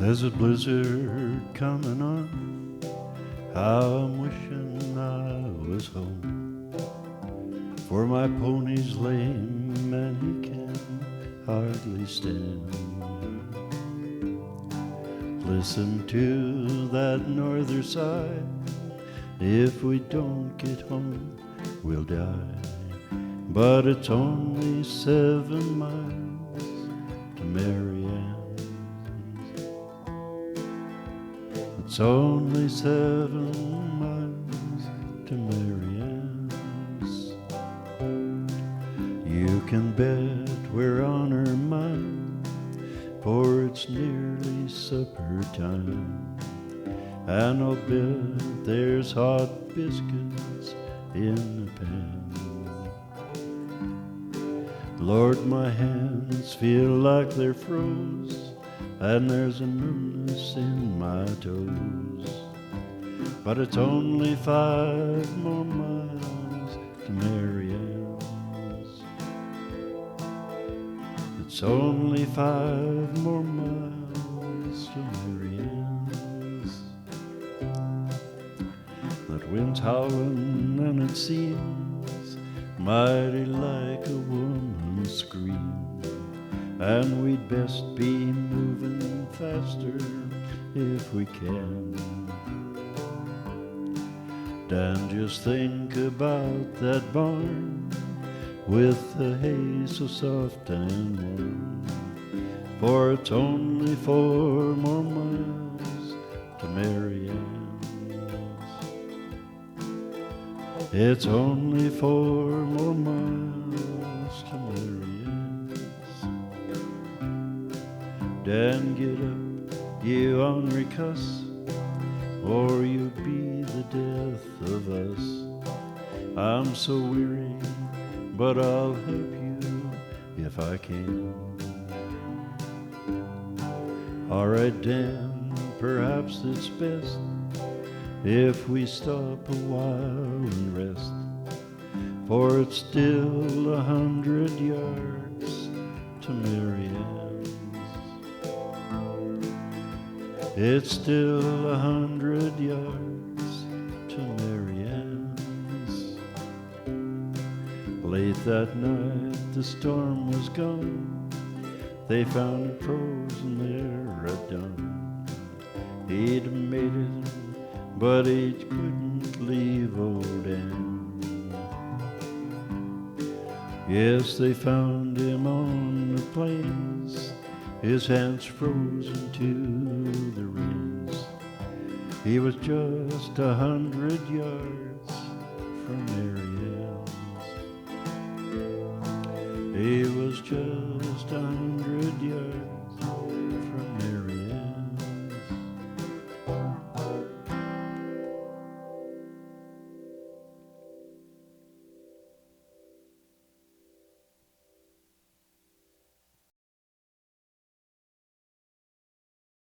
There's a blizzard coming on. How I'm wishing I was home. For my pony's lame and he can hardly stand. Listen to that northern sigh. If we don't get home, we'll die. But it's only 7 miles to Marianne. It's only 7 miles to Marianne's. You can bet we're on her mind, for it's nearly supper time. And I'll bet there's hot biscuits in the pan. Lord, my hands feel like they're froze, and there's a numbness in my toes. But it's only 5 more miles to Marianne's. It's only 5 more miles to Marianne's. That wind's howling and it seems mighty like a woman's scream. And we'd best be moving faster if we can. Dan, just think about that barn with the hay so soft and warm. For it's only 4 more miles to Marianne's. It's only 4 more miles to Marianne's. Dan, get up, you ornery cuss, or you'll be the death of us. I'm so weary, but I'll help you if I can. All right, Dan, perhaps it's best if we stop a while and rest, for it's still 100 yards to Marianne's. It's still 100 yards to Marianne's. Late that night the storm was gone. They found him frozen there at dawn. He'd made it, but he couldn't leave old Ann. Yes, they found him on the plains, his hands frozen to the reins. He was just 100 yards from Marianne's. He was just 100 yards